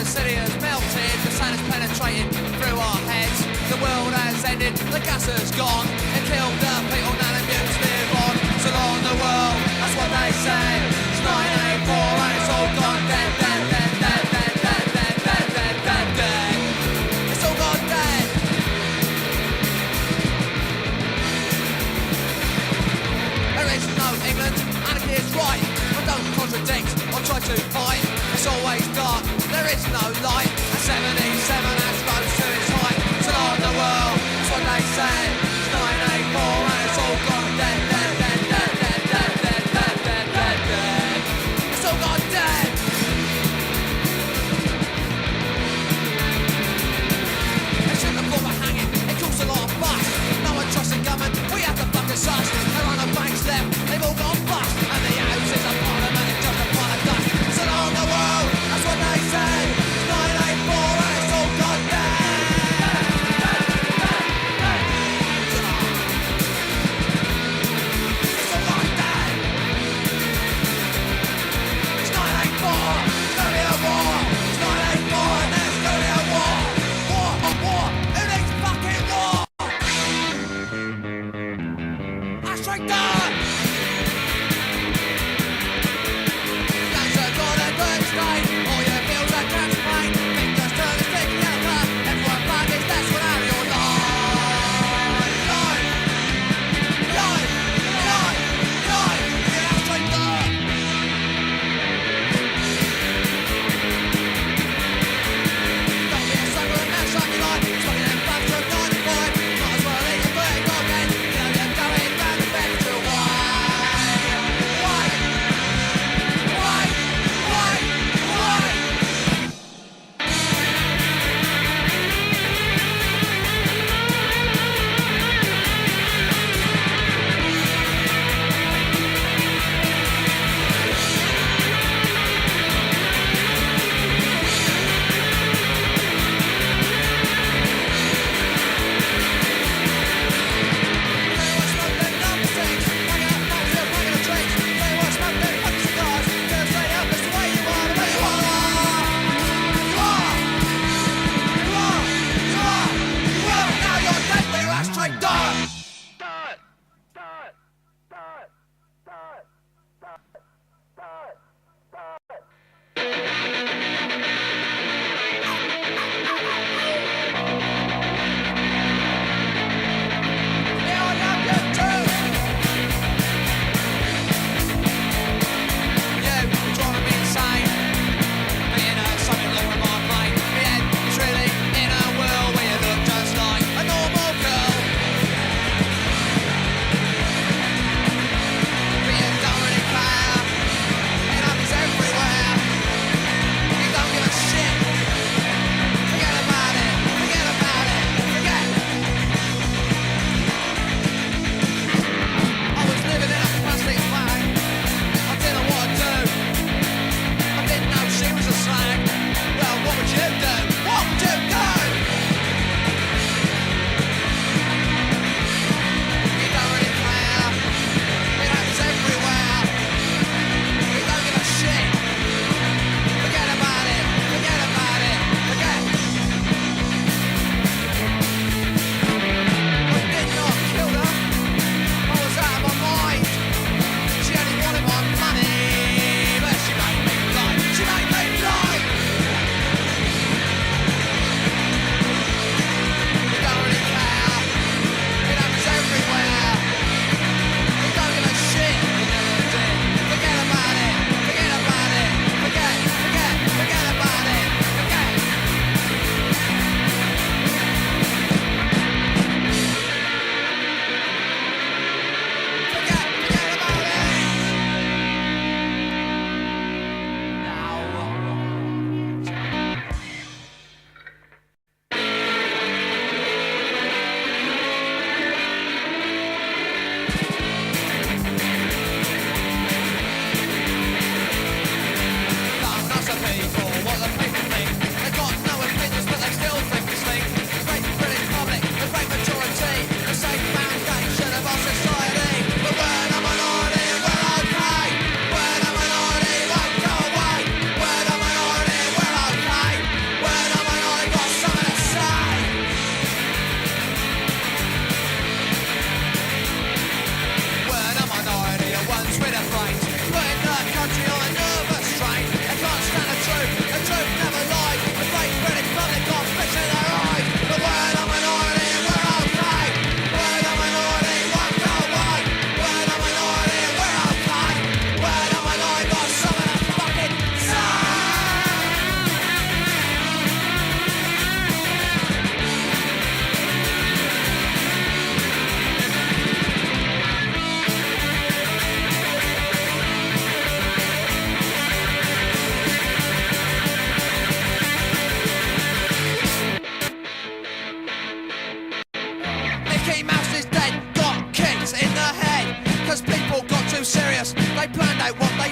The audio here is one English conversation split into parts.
the city has melted, the sun has penetrated through our heads. The world has ended, the gas has gone, it killed the people, none of yous live on. So long the world, that's what they say. It's 984 and it's all gone dead, dead, dead, dead, dead, dead, dead, dead, dead, dead, dead. It's all gone dead. There is no England, anarchy is right. I don't contradict or try to fight. It's always dark, there is no light. And 77 has rose to its height. So long the world, that's what they say. It's 984 and it's all gone dead, dead, dead, dead, dead, dead, dead, dead, dead, dead, dead. It's all gone dead. They shouldn't have thought of hanging, it caused a lot of fuss. No one trusts the government, we have to fucking suss. There are no banks left, they've all gone bust. And the houses are parliament, it's just a pile of dust. So long the world, that's what they say. It's 984 and it's all gone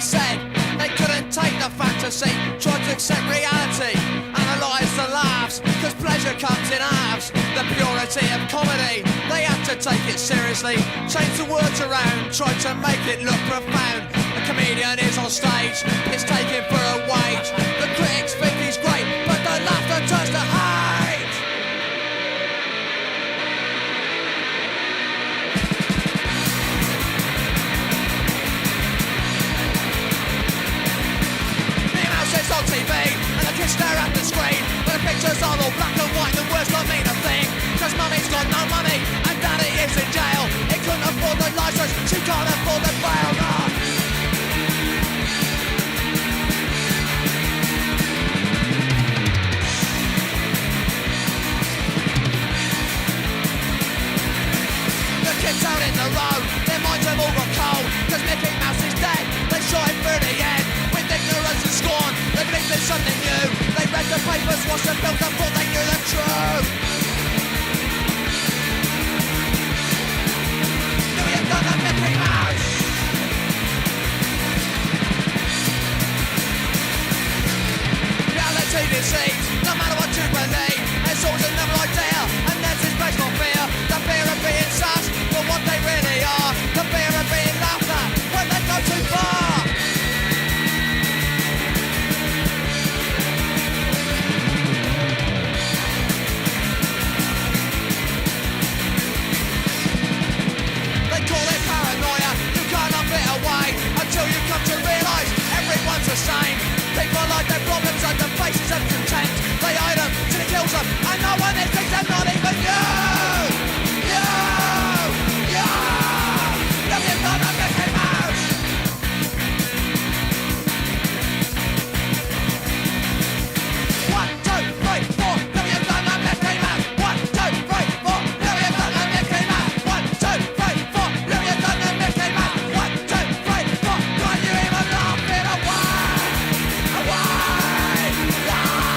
said they couldn't take the fantasy, tried to accept reality, analyse the laughs, cause pleasure comes in halves. The purity of comedy, they have to take it seriously, change the words around, try to make it look profound. The comedian is on stage, it's taken for a wage. The critics think he's great, but the laughter turns to hate. It's on TV, and the kids stare at the screen, but the pictures are all black and white, the words don't mean a thing, cause mummy's got no money, and daddy is in jail. He couldn't afford the licence, she can't afford the bail, no. The kids out in the road, their minds have all got cold, cause Mickey Mouse is dead, they shot him through the head. With ignorance and scorn, they believed in something new. They read the papers, watched the films and thought they knew the truth. Now you've done the Mickey Mouse. Reality deceives, no matter what you believe. It's always another idea, and there's this based on fear. The fear of being sus, but what they really are. The fear of being laughed at when they go too far. Until you come to realise everyone's the same. People like their problems and the faces of contempt. They hide them till it kills them, and no one else thinks they're not even you. You, you. Now you've done the Mickey Mouse. One, two, three, four. Now you've done the Mickey Mouse. One, two, three, four. Now you've done the Mickey Mouse. One, two, three, four. Now you've done the Mickey Mouse. One, two, three, four. Can you even laugh it away? Away! Laugh!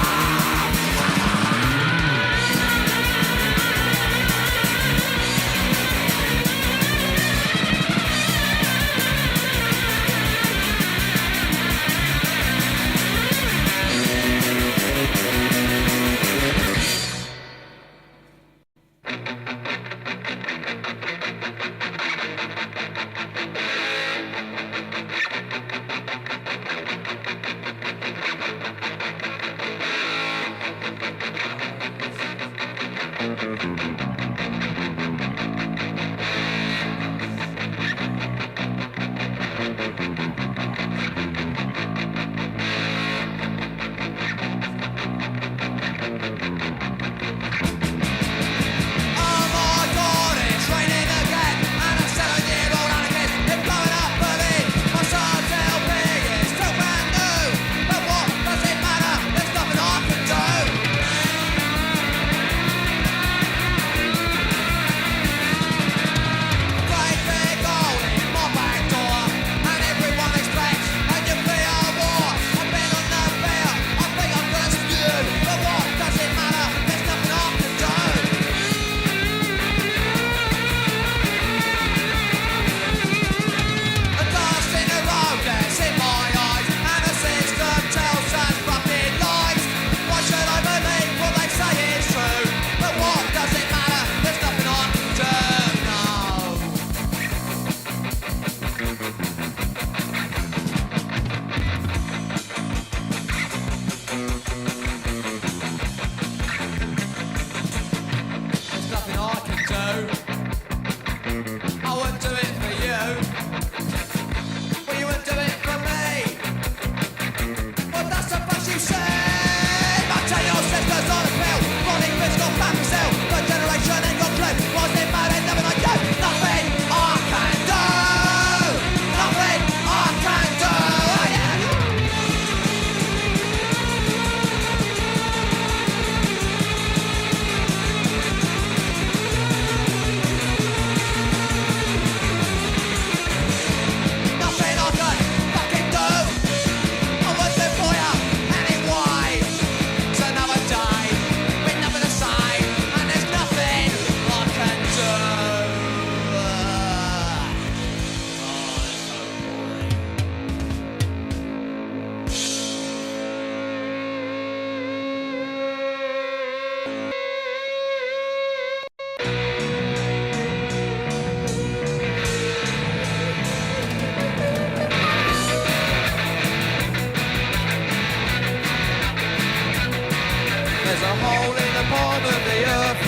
hole in the bottom of the earth,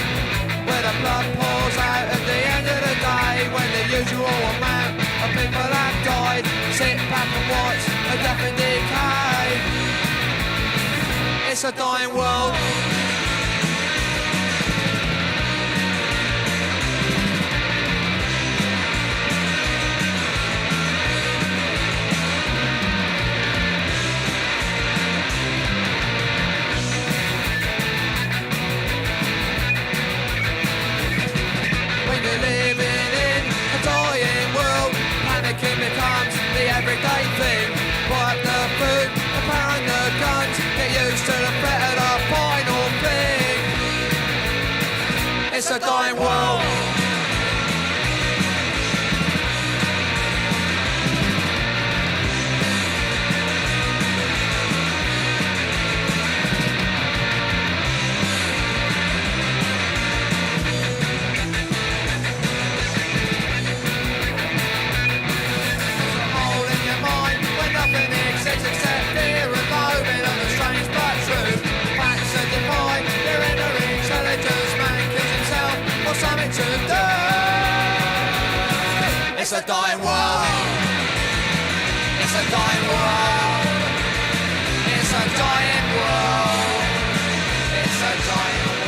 where the blood pours out at the end of the day, when the usual amount of people have died. Sit back and watch a death and decay. It's a dying world. Becomes the everyday thing. Wipe the food, the power and the guns. Get used to the threat of the final thing. It's a dying world. Except fear and loathing of the strange but true. Facts are defined, their inner intelligence. Man kills himself for something to do. It's a dying world. It's a dying world. It's a dying world. It's a dying world.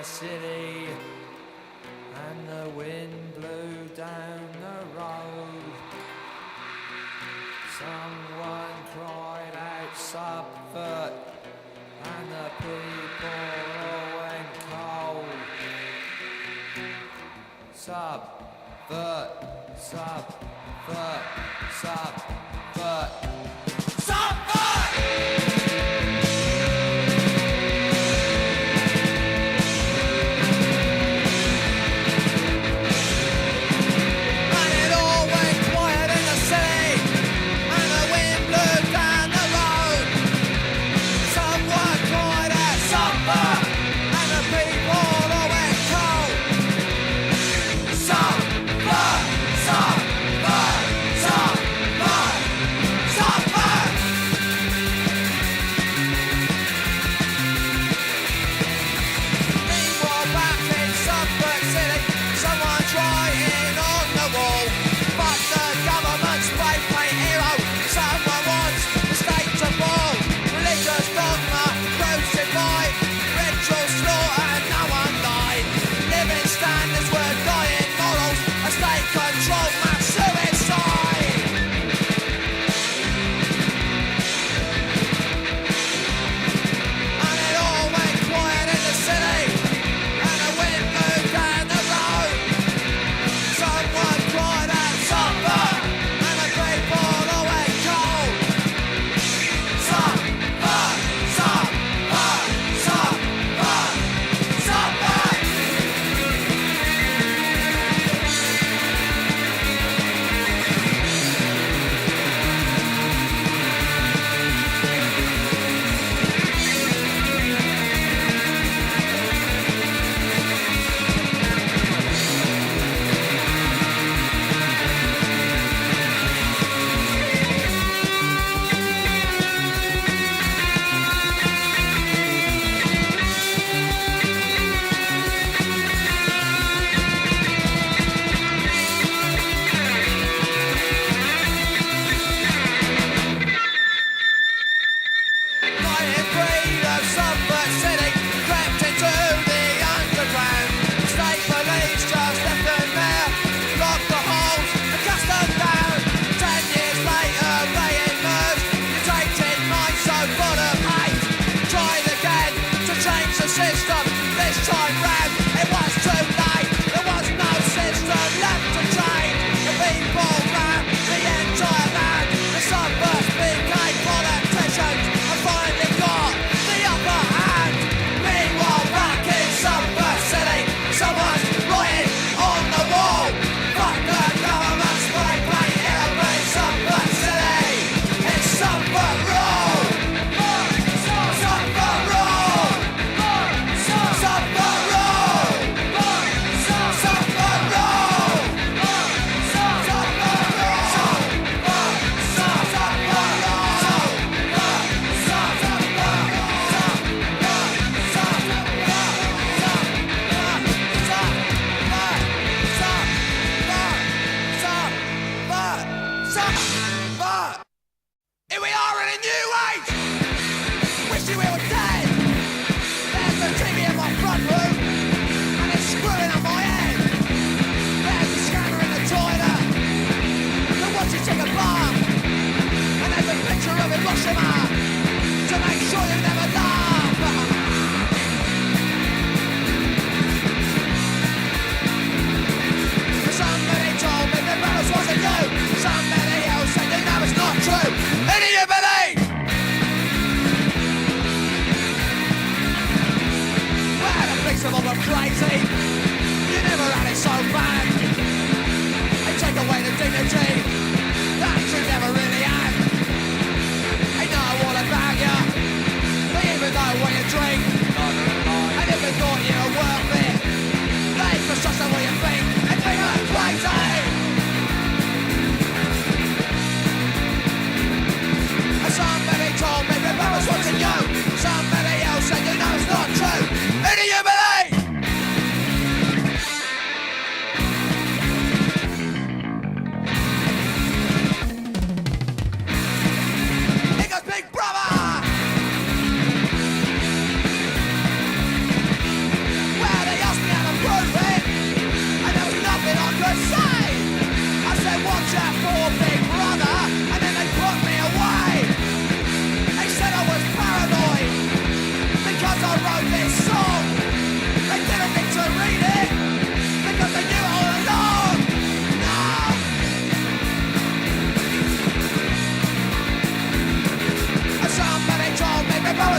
City, and the wind blew down the road. Someone cried out Subvert, and the people all went cold. Subvert, Subvert, Subvert, Subvert!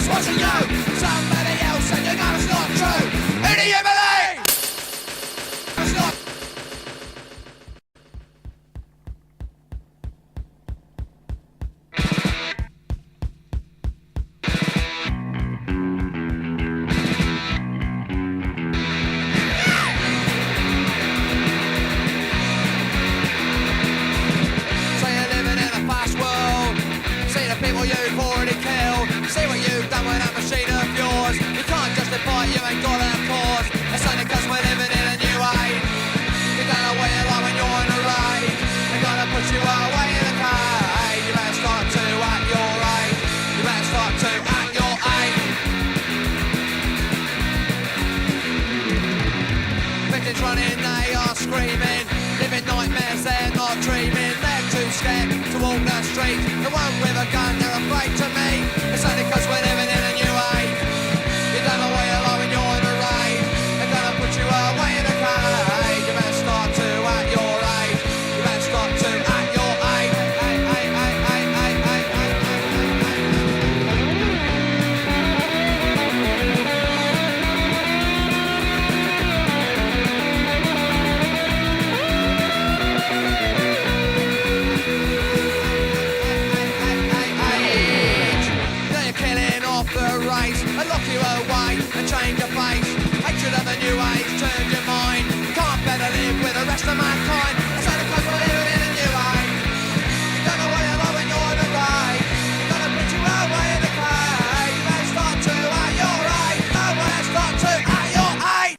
it's watching you. Somebody else and you know it's not true. Who do you believe? It's not. People you've already killed. See what you've done with that machine of yours. You can't justify it, you ain't got a cause. It's only cause we're living in a new age. You don't know where you are when you're in a rage. They're gonna put you away in a cage. You better start to act your age. You better start to act your age. Victims running, they are screaming. Living nightmares, they're not dreaming. They're too scared to walk the street. The one with a gun, they're afraid to meet. It's only cause we're living in a new age. You don't know where you are when you're in a rage. They're gonna put you away in a cage. You better start to act your age. You better start to act your age. And lock you away and change your face. Hatred of the new age turned your mind. Can't better live with the rest of mankind. It's only cause we're living in a new age. You don't know where you are when you're in a rage. They're gonna put you away in a cage. You better start to act your age. No, better start to act your age.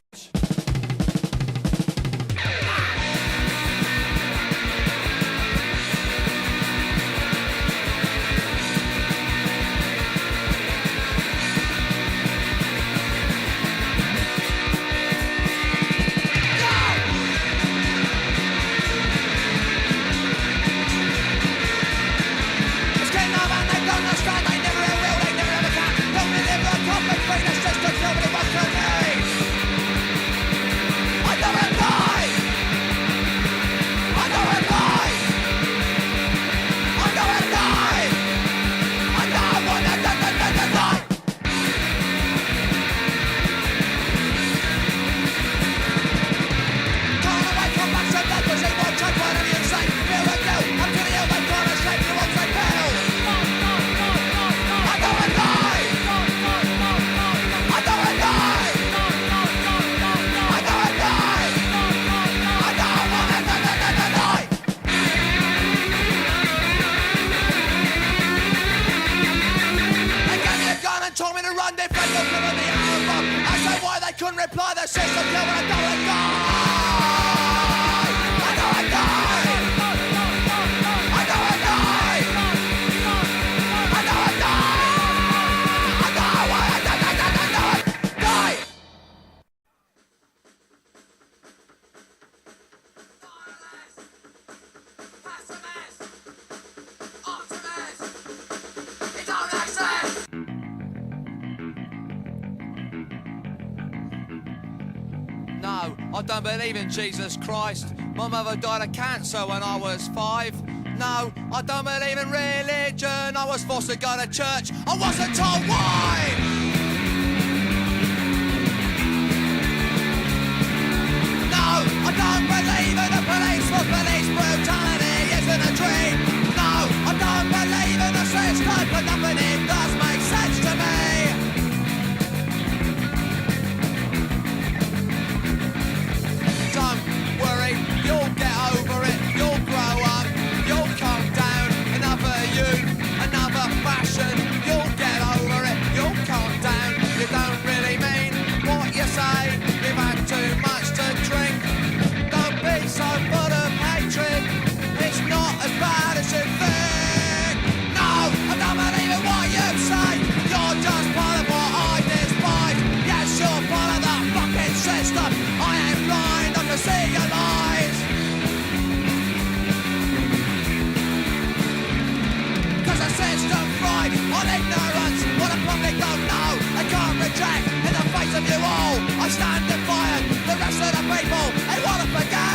Couldn't reply, the system killed when I don't want to die. I don't want to die. I don't want to die. I don't want to die. I don't want to die. Pessimist, Optimist, you don't exist. No, I don't believe in Jesus Christ. My mother died of cancer when I was 5. No, I don't believe in religion. I was forced to go to church. I wasn't told why. No, I don't believe in the police, for police brutality isn't a dream. No, I don't believe in the system, but nothing it does make sense to me. Don't worry, you'll get over it, you'll grow up, you'll calm down. Another youth, another fashion, you'll get over it, you'll calm down. You don't really mean what you say, you've had too much to drink. Don't be so full of hatred, it's not as bad as you think. No, I don't believe in what you say, you're just part of what I despise. Yes, you're part of that fucking system, I ain't blind, I can see your lies. Cause the system thrive on ignorance, what the public don't know, they can't reject. In the face of you all, I stand defiant. The rest of the people, they wanna forget.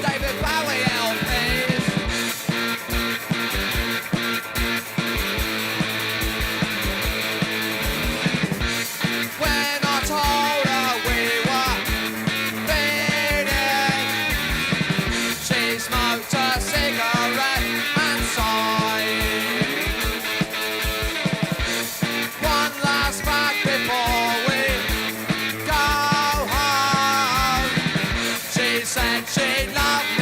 David Bowie. me, love me.